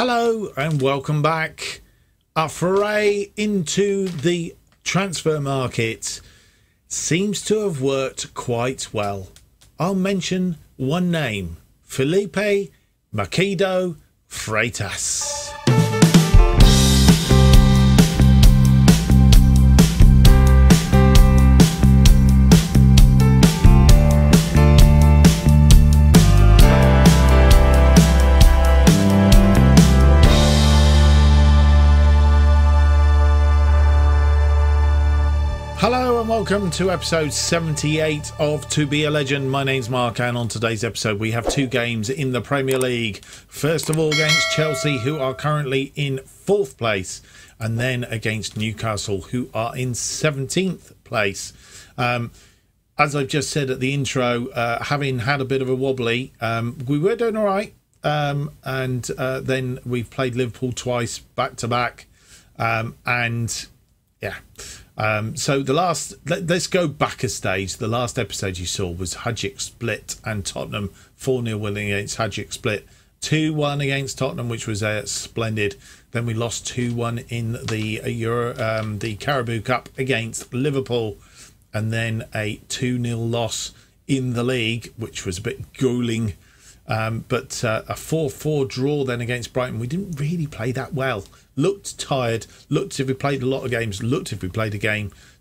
Hello and welcome back. A foray into the transfer market seems to have worked quite well. I'll mention one name, Felipe Macedo Freitas. Hello and welcome to episode 78 of To Be a Legend. My name's Mark, and on today's episode we have two games in the Premier League. First of all against Chelsea, who are currently in 4th place, and then against Newcastle, who are in 17th place. As I've just said at the intro, having had a bit of a wobbly, we were doing all right, and then we've played Liverpool twice back to back, and yeah. So let's go back a stage. The last episode you saw was Hajduk Split and Tottenham 4-0 winning against Hajduk Split, 2-1 against Tottenham, which was splendid. Then we lost 2-1 in the Carabao Cup against Liverpool, and then a 2-0 loss in the league, which was a bit galling. But a 4-4 draw then against Brighton. We didn't really play that well. Looked tired. Looked as if we played a lot of games. Looked as if we played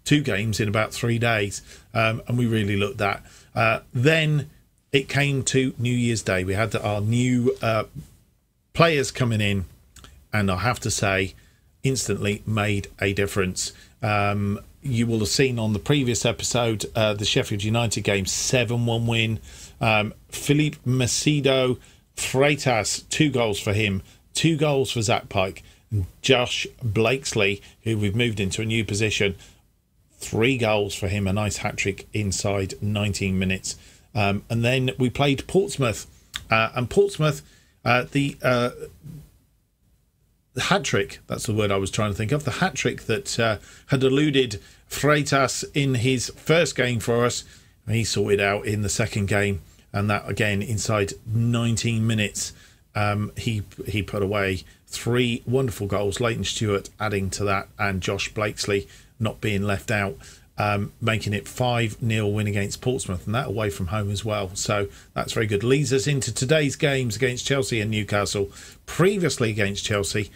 two games in about 3 days. And we really looked that. Then it came to New Year's Day. We had our new players coming in. And I have to say, instantly made a difference. You will have seen on the previous episode, the Sheffield United game, 7-1 win. Felipe Macedo Freitas, 2 goals for him, 2 goals for Zach Pike. Josh Blakesley, who we've moved into a new position, 3 goals for him, a nice hat-trick inside 19 minutes. And then we played Portsmouth, and Portsmouth, the hat-trick, that's the word I was trying to think of, the hat-trick that had eluded Freitas in his first game for us, he sorted out in the second game, and that again inside 19 minutes. He put away 3 wonderful goals, Leighton Stewart adding to that, and Josh Blakesley not being left out, making it 5-0 win against Portsmouth, and that away from home as well. So that's very good. Leads us into today's games against Chelsea and Newcastle. Previously against Chelsea,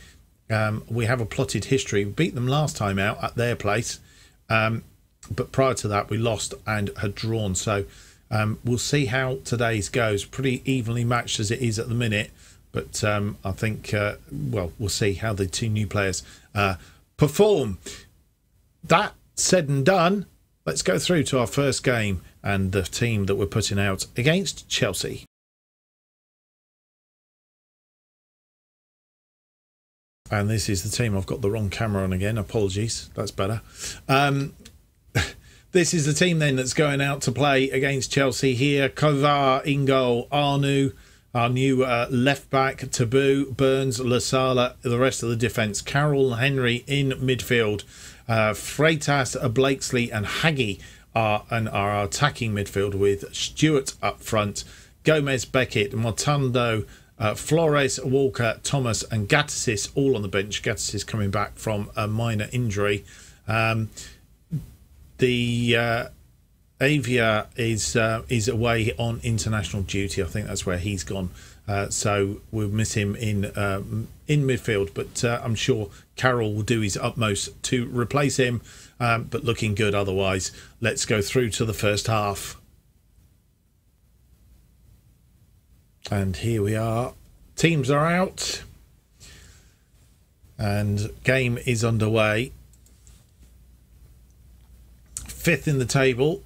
we have a plotted history. We beat them last time out at their place, but prior to that we lost and had drawn. So we'll see how today's goes. Pretty evenly matched as it is at the minute, but I think we'll see how the two new players perform. That said and done, let's go through to our first game and the team that we're putting out against Chelsea. And this is the team. I've got the wrong camera on again. Apologies. That's better. This is the team then that's going out to play against Chelsea here. Kovar in goal. Arnu, our new left back. Taboo, Burns, Lasala, the rest of the defence. Carroll, Henry in midfield. Freitas, Blakesley and Hagi are our attacking midfield, with Stewart up front. Gomez, Beckett, Montando, Flores, Walker, Thomas and Gattusis all on the bench. Gattusis coming back from a minor injury. The Avia is away on international duty. I think that's where he's gone. So we'll miss him in midfield, but I'm sure Carroll will do his utmost to replace him. But looking good otherwise. Let's go through to the first half. And here we are. Teams are out. And game is underway. 5th in the table.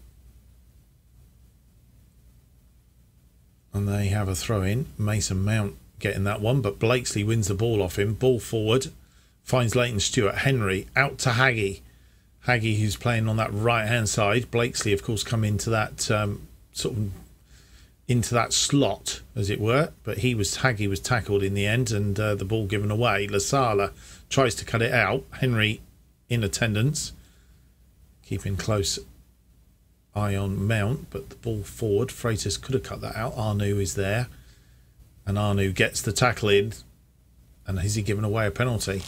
And they have a throw in. Mason Mount getting that one, but Blakesley wins the ball off him. Ball forward. Finds Leighton Stewart. Henry out to Hagi. Hagi, who's playing on that right hand side. Blakesley, of course, come into that sort of into that slot, as it were, but Hagi was tackled in the end, and the ball given away. Lasala tries to cut it out. Henry in attendance, keeping close eye on Mount, but the ball forward. Freitas could have cut that out. Arnu is there, and Arnu gets the tackle in, And has he given away a penalty?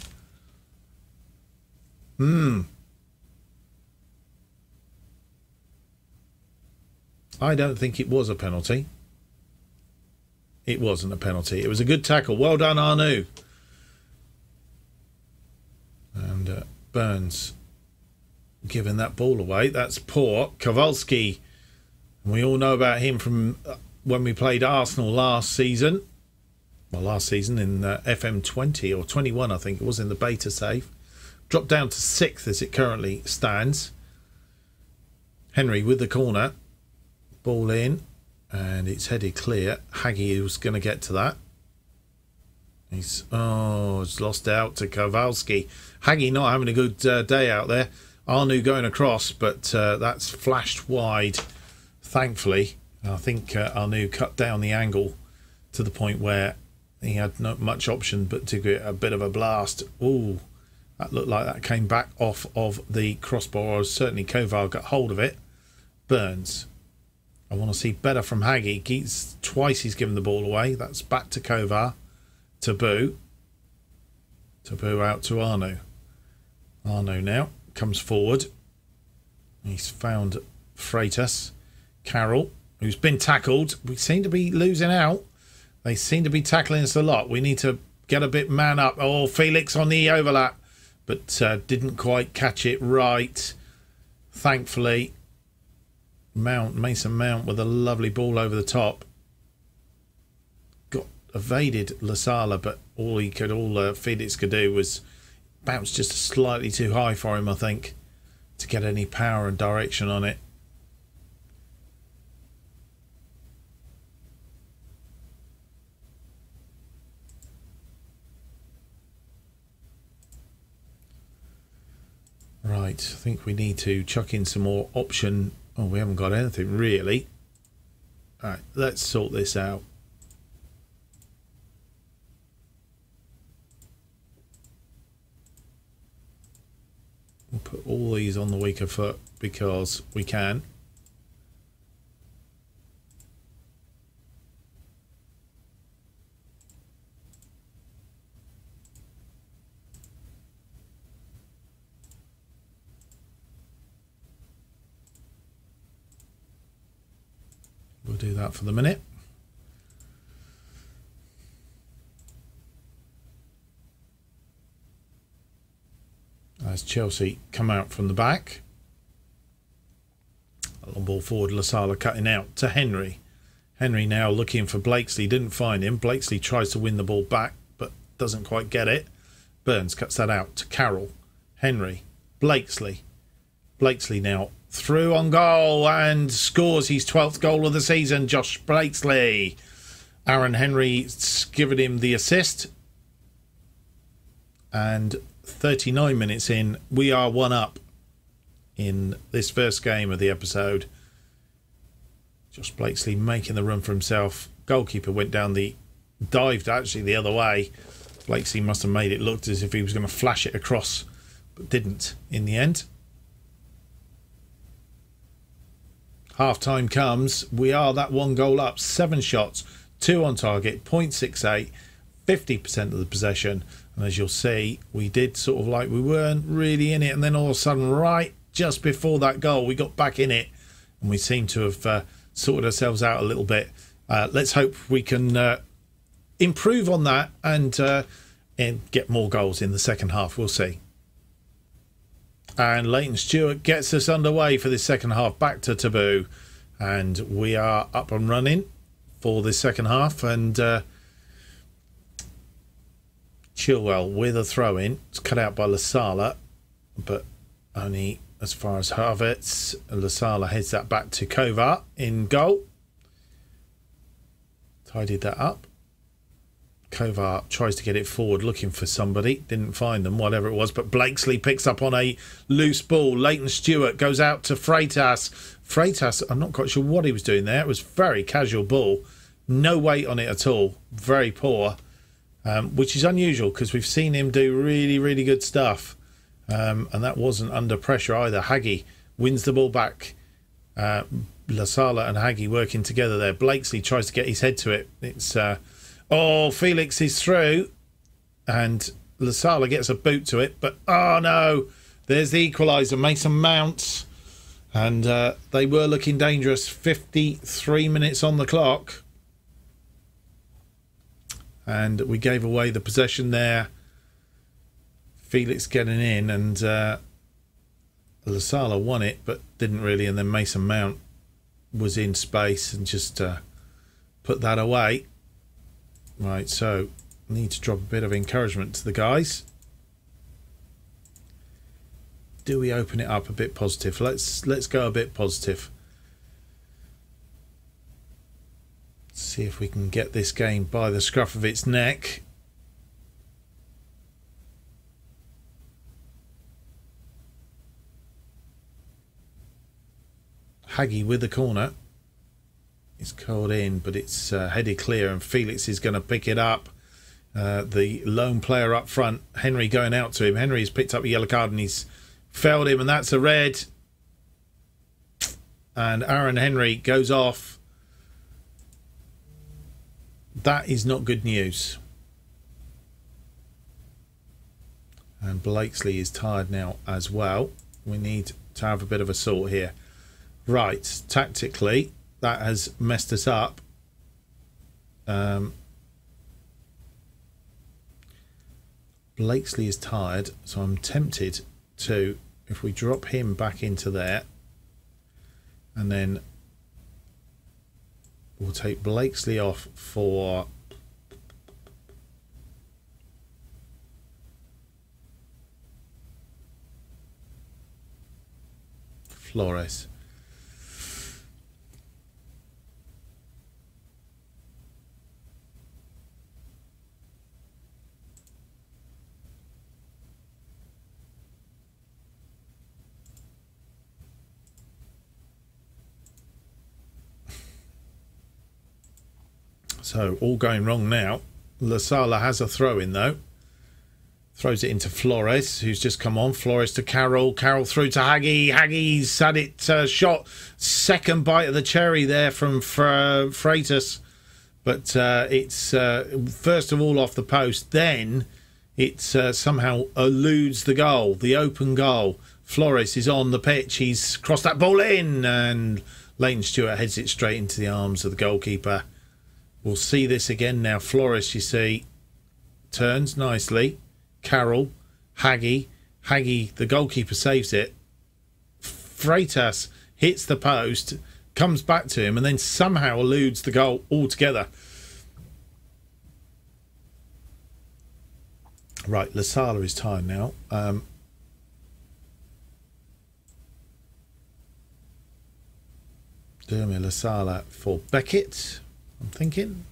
I don't think it was a penalty. It wasn't a penalty. It was a good tackle. Well done, Arnu. And Burns giving that ball away. That's poor. Kowalski. We all know about him from when we played Arsenal last season. Well, last season in FM20 or 21, I think it was, in the beta save. Dropped down to 6th as it currently stands. Henry with the corner. Ball in. And it's headed clear. Haggy was going to get to that. He's lost out to Kowalski. Haggy not having a good day out there. Arnu going across, but that's flashed wide, thankfully. I think Arnu cut down the angle to the point where he had not much option but to get a bit of a blast. Ooh, that looked like that came back off of the crossbar, or certainly Kovar got hold of it. Burns. I want to see better from Haggy. Twice he's given the ball away. That's back to Kovar. Taboo. Taboo out to Arnu. Arnu now comes forward. He's found Freitas. Carroll, who's been tackled. We seem to be losing out. They seem to be tackling us a lot. We need to get a bit man up. Oh, Felix on the overlap, but didn't quite catch it right. Thankfully, Mason Mount with a lovely ball over the top. Got evaded Lasala, but all Felix could do was bounce just slightly too high for him, I think, to get any power and direction on it. Right, I think we need to chuck in some more option. Oh, we haven't got anything really. All right, let's sort this out. We'll put all these on the weaker foot because we can. We'll do that for the minute. As Chelsea come out from the back. A long ball forward, Lasala cutting out to Henry. Henry now looking for Blakesley, didn't find him. Blakesley tries to win the ball back, but doesn't quite get it. Burns cuts that out to Carroll. Henry, Blakesley. Blakesley now through on goal and scores his 12th goal of the season. Josh Blakesley. Aaron Henry's given him the assist. And 39 minutes in, we are 1 up in this first game of the episode. Josh Blakesley making the run for himself. Goalkeeper went down dived actually the other way. Blakesley must have made it look as if he was going to flash it across, but didn't in the end. Half time comes. We are that 1 goal up. 7 shots, 2 on target, 0.68, 50% of the possession. And as you'll see, we did sort of like we weren't really in it. And then all of a sudden, right just before that goal, we got back in it. And we seem to have sorted ourselves out a little bit. Let's hope we can improve on that and get more goals in the second half. We'll see. And Leighton Stewart gets us underway for this second half. Back to Taboo. And we are up and running for this second half. And Chilwell with a throw-in. It's cut out by Lasala, but only as far as Havertz. Lasala heads that back to Kovar in goal. Tidied that up. Kovar tries to get it forward looking for somebody. Didn't find them, whatever it was. But Blakesley picks up on a loose ball. Leighton Stewart goes out to Freitas. Freitas, I'm not quite sure what he was doing there. It was very casual ball. No weight on it at all. Very poor. Which is unusual because we've seen him do really, really good stuff. And that wasn't under pressure either. Haggy wins the ball back. Lasala and Haggy working together there. Blakesley tries to get his head to it. It's... Felix is through. and Lasala gets a boot to it, but oh no, there's the equaliser. Mason Mount, and they were looking dangerous. 53 minutes on the clock, and we gave away the possession there. Felix getting in, and Lasala won it, but didn't really, and then Mason Mount was in space and just put that away. Right, so need to drop a bit of encouragement to the guys. Do we open it up a bit positive? Let's go a bit positive. See if we can get this game by the scruff of its neck. Haggy with the corner. It's called in, but it's headed clear, and Felix is going to pick it up. The lone player up front, Henry, going out to him. Henry's picked up a yellow card and he's fouled him, and that's a red. And Aaron Henry goes off. That is not good news. And Blakesley is tired now as well. We need to have a bit of a sort here. Right, tactically, that has messed us up. Blakesley is tired, so I'm tempted to, if we drop him back into there, and then we'll take Blakesley off for Flores. So all going wrong now. Lasala has a throw in though. Throws it into Flores, who's just come on. Flores to Carroll. Carroll through to Haggy. Haggy's had it shot. Second bite of the cherry there from Freitas. But it's first of all off the post. Then it somehow eludes the goal, the open goal. Flores is on the pitch. He's crossed that ball in. And Leighton Stewart heads it straight into the arms of the goalkeeper. We'll see this again now. Flores, you see, turns nicely. Carroll, Haggy, the goalkeeper saves it. Freitas hits the post, comes back to him, and then somehow eludes the goal altogether. Right, Lasala is tired now. Dermot Lasala for Beckett, I'm thinking.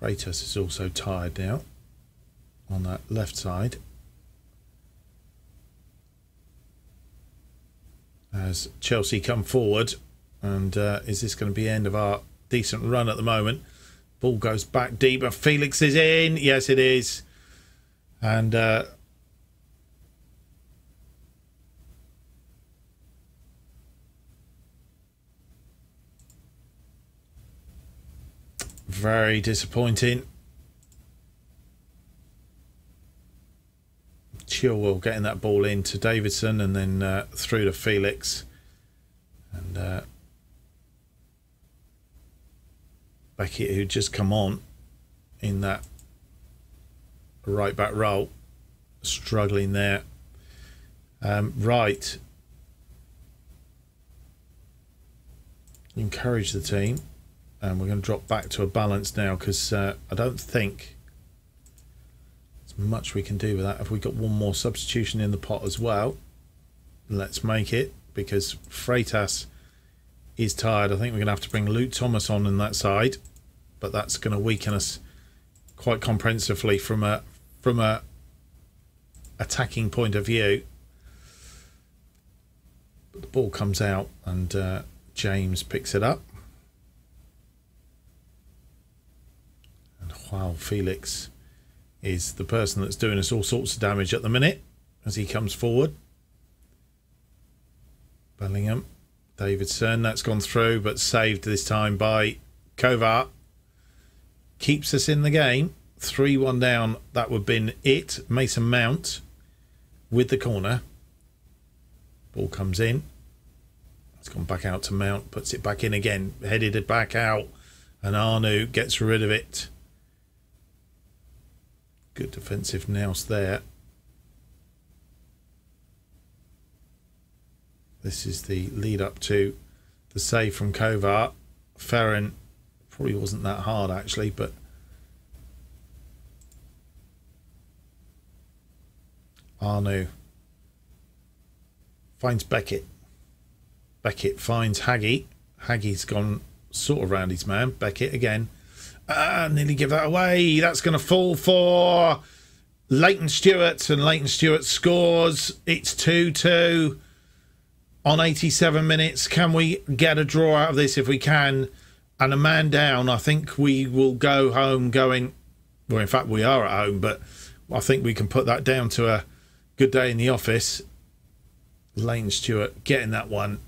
Freitas is also tired now on that left side. As Chelsea come forward, and is this going to be the end of our decent run at the moment? Ball goes back deep, and Felix is in. Yes, it is. And very disappointing. Chilwell getting that ball in to Davidson, and then through to Felix. And Beckett, who'd just come on in that right back role, struggling there. Right. Encourage the team. And we're going to drop back to a balance now, because I don't think there's much we can do with that. If we got one more substitution in the pot as well, let's make it, because Freitas is tired. I think we're going to have to bring Luke Thomas on that side, but that's going to weaken us quite comprehensively from a attacking point of view. But the ball comes out, and James picks it up. Wow, Felix is the person that's doing us all sorts of damage at the minute as he comes forward. Bellingham. Davidson, that's gone through, but saved this time by Kovar. Keeps us in the game. 3-1 down. That would have been it. Mason Mount with the corner. Ball comes in. It's gone back out to Mount. Puts it back in again. Headed it back out. And Arnu gets rid of it. Good defensive nous there. This is the lead up to the save from Kovar. Ferren probably wasn't that hard actually, but Arnu finds Beckett. Beckett finds Haggy. Haggy's gone sort of round his man. Beckett again. Nearly give that away. That's going to fall for Leighton Stewart, and Leighton Stewart scores. It's 2-2 on 87 minutes. Can we get a draw out of this? If we can, and a man down, I think we will go home going, well, in fact, we are at home, but I think we can put that down to a good day in the office. Leighton Stewart getting that one.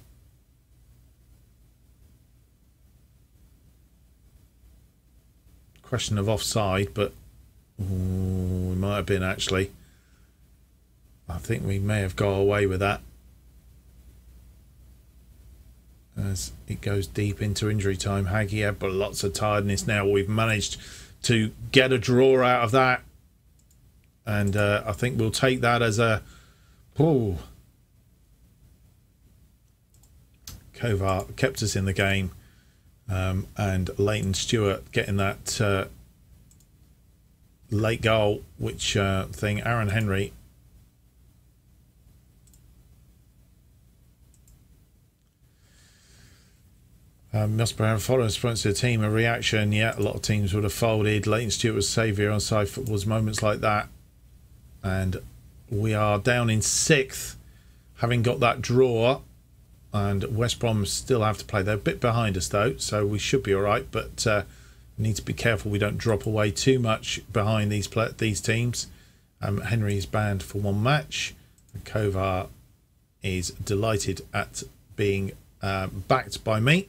Question of offside, but we might have been actually. I think we may have got away with that. As it goes deep into injury time, Haggy, but lots of tiredness now. We've managed to get a draw out of that, and I think we'll take that as a Kovar kept us in the game, and Leighton Stewart getting that late goal, which thing Aaron Henry Musper have followed response to the team, a reaction. Yeah, a lot of teams would have folded. Leighton Stewart was saviour on side football's moments like that. And we are down in 6th, having got that draw. And West Brom still have to play. They're a bit behind us though, so we should be all right. But we need to be careful we don't drop away too much behind these teams. Henry is banned for 1 match. And Kovar is delighted at being backed by me.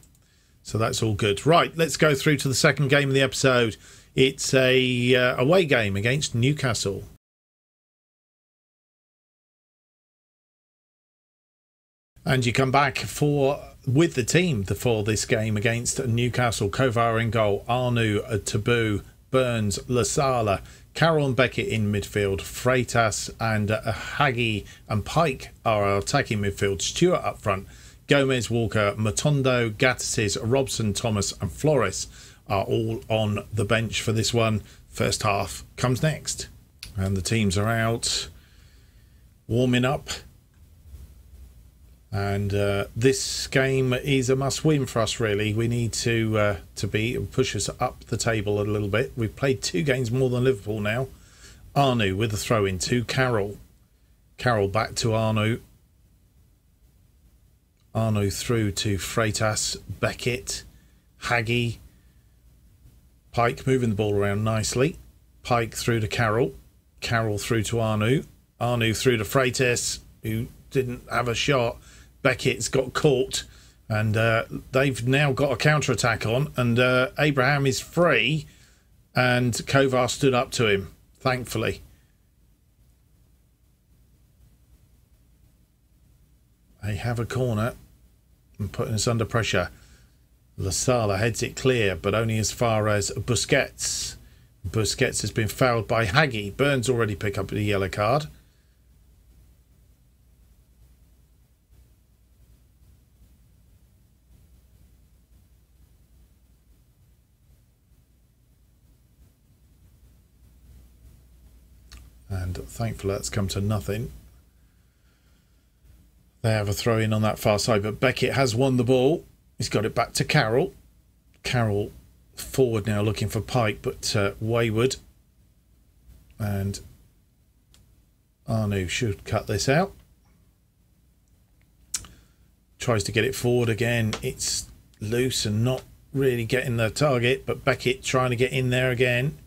So that's all good. Right, let's go through to the second game of the episode. It's a away game against Newcastle. And you come back with the team for this game against Newcastle. Kovar in goal, Arnu, Taboo, Burns, Lasala, Carroll and Beckett in midfield, Freitas and Haggy and Pike are our attacking midfield, Stewart up front, Gomez, Walker, Matondo, Gattis, Robson, Thomas and Flores are all on the bench for this one. First half comes next. And the teams are out warming up. And this game is a must-win for us, really. We need to push us up the table a little bit. We've played 2 games more than Liverpool now. Arnu with a throw-in to Carroll. Carroll back to Arnu. Arnu through to Freitas, Beckett, Haggy. Pike moving the ball around nicely. Pike through to Carroll. Carroll through to Arnu. Arnu through to Freitas, who didn't have a shot. Beckett's got caught, and they've now got a counter-attack on, and Abraham is free, and Kovar stood up to him, thankfully. They have a corner and putting us under pressure. Lasala heads it clear, but only as far as Busquets. Busquets has been fouled by Haggy. Burns already picked up the yellow card. And thankfully that's come to nothing. They have a throw in on that far side, but Beckett has won the ball. He's got it back to Carroll. Carroll forward now looking for Pike, but wayward. And Arnu should cut this out. Tries to get it forward again. It's loose and not really getting the target, but Beckett trying to get in there again.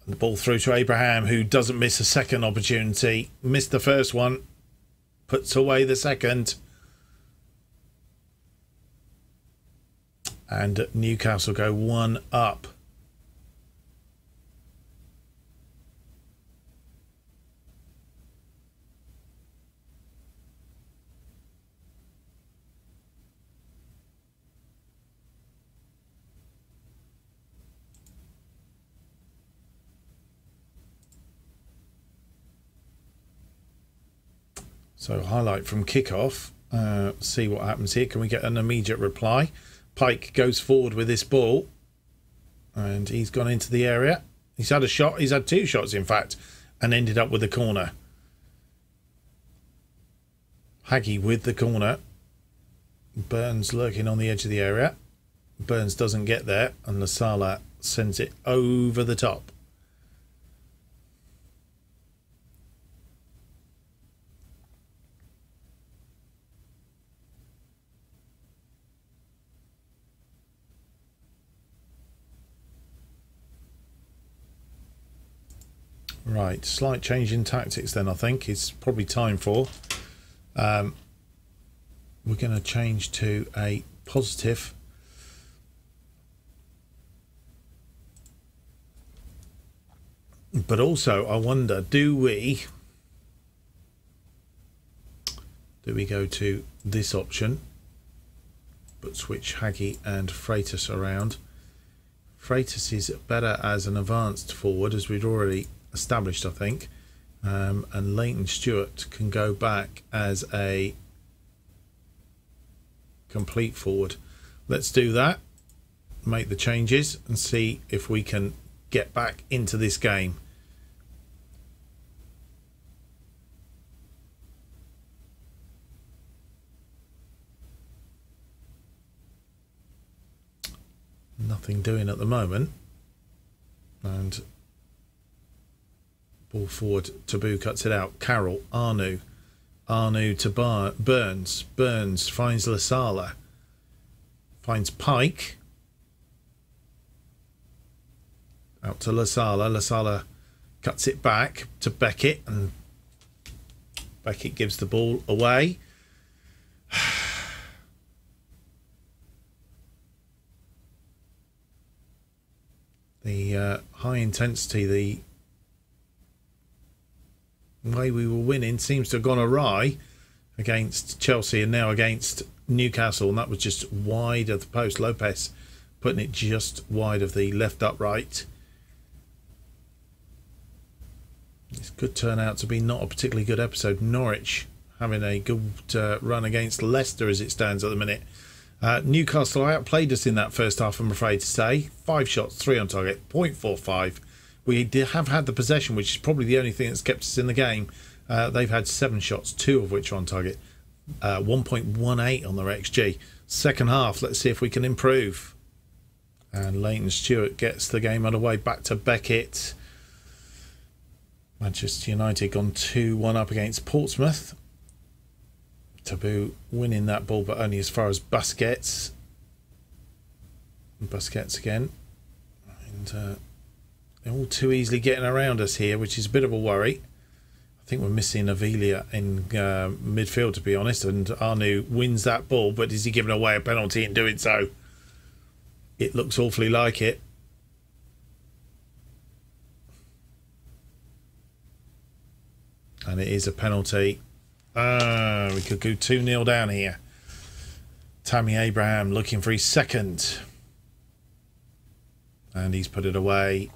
The ball through to Abraham, who doesn't miss a second opportunity. Missed the first one. puts away the second. And Newcastle go 1 up. So highlight from kickoff. See what happens here. Can we get an immediate reply? Pike goes forward with this ball. And he's gone into the area. He's had a shot. He's had 2 shots, in fact. And ended up with the corner. Haggy with the corner. Burns lurking on the edge of the area. Burns doesn't get there. And Lasala sends it over the top. Right, slight change in tactics then, I think. It's probably time for. We're going to change to a positive. But also, I wonder, do we go to this option, but switch Haggy and Freitas around? Freitas is better as an advanced forward, as we'd already established, I think, and Leighton Stewart can go back as a complete forward. Let's do that, make the changes and see if we can get back into this game. Nothing doing at the moment, and ball forward, Taboo cuts it out. Carroll, Arnu to Burns. Burns finds Lasala. Finds Pike. Out to Lasala. Lasala cuts it back to Beckett, and Beckett gives the ball away. The high intensity, the way we were winning seems to have gone awry against Chelsea and now against Newcastle, and that was just wide of the post. Lopez putting it just wide of the left upright. This could turn out to be not a particularly good episode. Norwich having a good run against Leicester as it stands at the minute. Newcastle outplayed us in that first half, I'm afraid to say. 5 shots, 3 on target, 0.45. We have had the possession, which is probably the only thing that's kept us in the game. They've had 7 shots, 2 of which are on target. 1.18 on their XG. Second half, let's see if we can improve. And Leighton Stewart gets the game underway. Back to Beckett. Manchester United gone 2-1 up against Portsmouth. Taboo winning that ball, but only as far as Busquets. Busquets again. And they're all too easily getting around us here, which is a bit of a worry. I think we're missing Avila in midfield, to be honest, and Arnu wins that ball, but is he giving away a penalty in doing so? It looks awfully like it. And it is a penalty. We could go 2-0 down here. Tammy Abraham looking for his second. And he's put it away.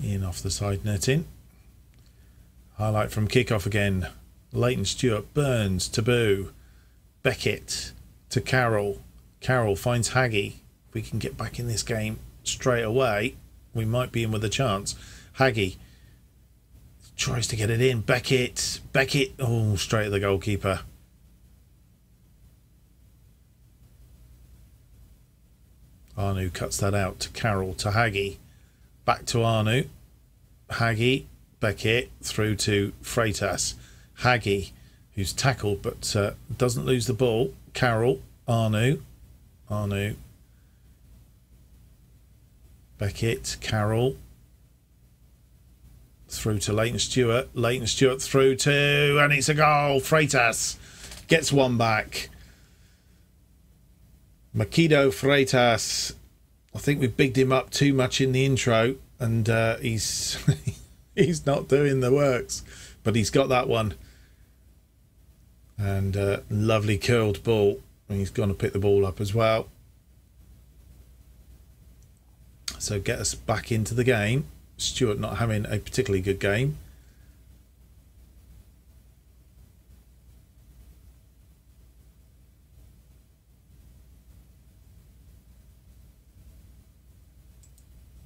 In off the side netting. Highlight from kickoff again. Leighton Stewart, Burns, Taboo, Beckett to Carroll. Carroll finds Haggy. If we can get back in this game straight away, we might be in with a chance. Haggy tries to get it in. Beckett, oh, straight at the goalkeeper. Arnu cuts that out to Carroll, to Haggy. Back to Arnu. Haggy, Beckett, through to Freitas. Haggy, who's tackled but doesn't lose the ball. Carroll, Arnu, Beckett, Carroll, through to Leighton Stewart through to, and it's a goal. Freitas gets one back. Makido Freitas. I think we've bigged him up too much in the intro, and he's he's not doing the works, but he's got that one. And lovely curled ball, and he's going to pick the ball up as well. So get us back into the game. Stewart not having a particularly good game.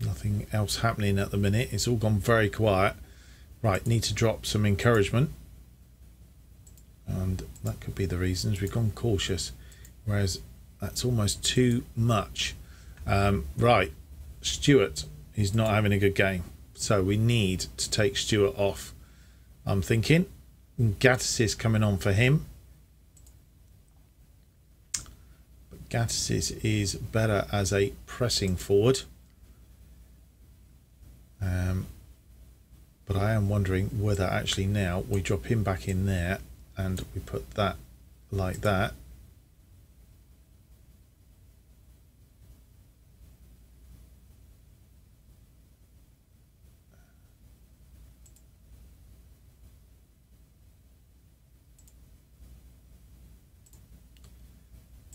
Nothing else happening at the minute. It's all gone very quiet. Right, need to drop some encouragement. And that could be the reasons we've gone cautious. Whereas that's almost too much. Right, Stewart is not having a good game. So we need to take Stewart off. I'm thinking Gattis is coming on for him. But Gattis is better as a pressing forward. But I am wondering whether actually now we drop him back in there and we put that like that.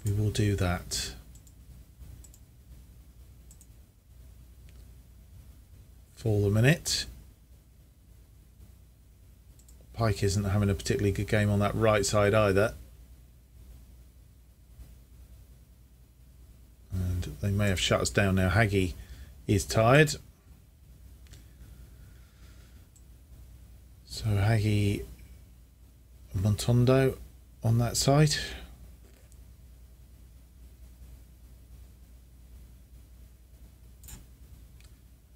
We will do that. For the minute. Pike isn't having a particularly good game on that right side either. And they may have shut us down now. Haggy is tired. So Haggy, Montondo on that side.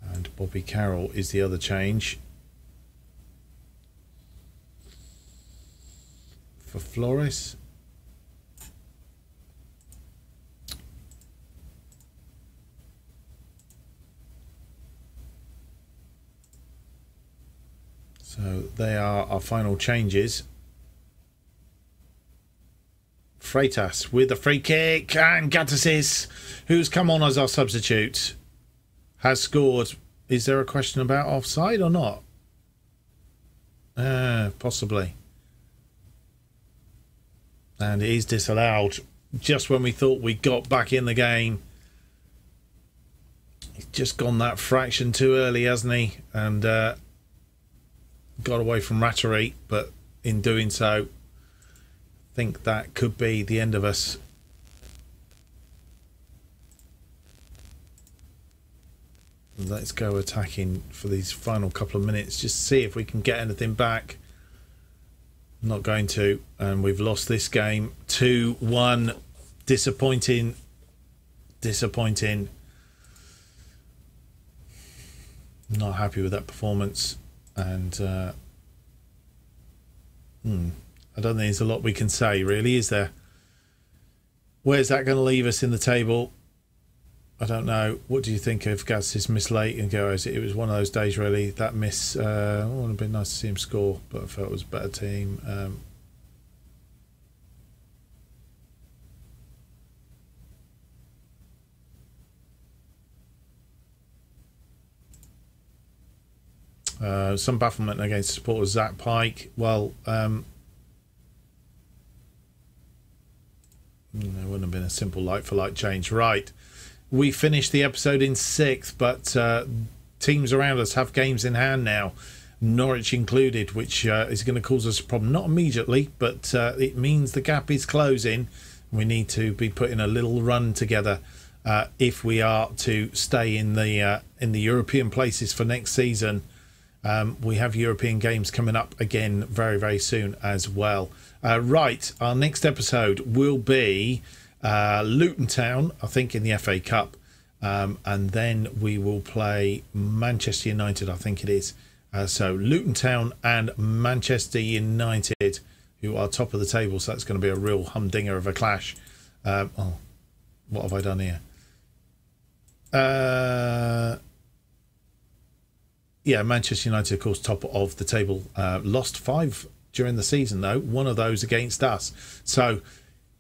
And Bobby Carroll is the other change. For Flores. So they are our final changes. Freitas with a free kick, and Gattis, who's come on as our substitute, has scored. Is there a question about offside or not? Possibly. And it is disallowed just when we thought we got back in the game. He's just gone that fraction too early, hasn't he? And got away from Rattery, but in doing so, I think that could be the end of us. Let's go attacking for these final couple of minutes. Just see if we can get anything back. Not going to, and we've lost this game 2-1. Disappointing. Not happy with that performance, and I don't think there's a lot we can say, really, is there? Where's that going to leave us in the table? I don't know. What do you think of Gats's miss late and go? It was one of those days, really. That miss, it would have been nice to see him score, but I felt it was a better team. Some bafflement against supporters. Zach Pike. Well, it wouldn't have been a simple like-for-like change. Right. We finished the episode in 6th, but teams around us have games in hand now, Norwich included, which is going to cause us a problem. Not immediately, but it means the gap is closing. We need to be putting a little run together if we are to stay in the European places for next season. We have European games coming up again very, very soon as well. Right, our next episode will be Luton Town, I think, in the FA Cup, and then we will play Manchester United, I think it is. So Luton Town and Manchester United who are top of the table. So that's going to be a real humdinger of a clash. Oh, what have I done here? Yeah, Manchester United, of course, top of the table. Lost 5 during the season, though. One of those against us. So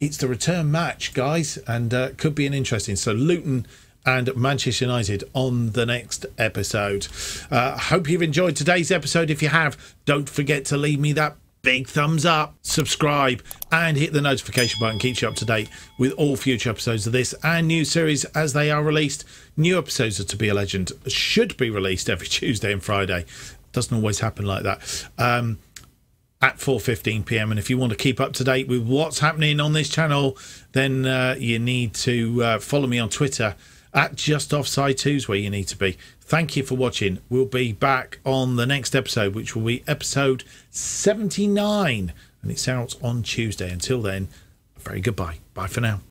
it's the return match, guys, and could be an interesting. So Luton and Manchester United on the next episode. Hope you've enjoyed today's episode. If you have, don't forget to leave me that big thumbs up, subscribe, and hit the notification button. Keeps you up to date with all future episodes of this and new series as they are released. New episodes of To Be a Legend should be released every Tuesday and Friday. Doesn't always happen like that. At 4:15 p.m. and if you want to keep up to date with what's happening on this channel, then you need to follow me on Twitter at JustOffside2 is where you need to be. Thank you for watching. We'll be back on the next episode, which will be episode 79, and it's out on Tuesday. Until then, a very goodbye. Bye for now.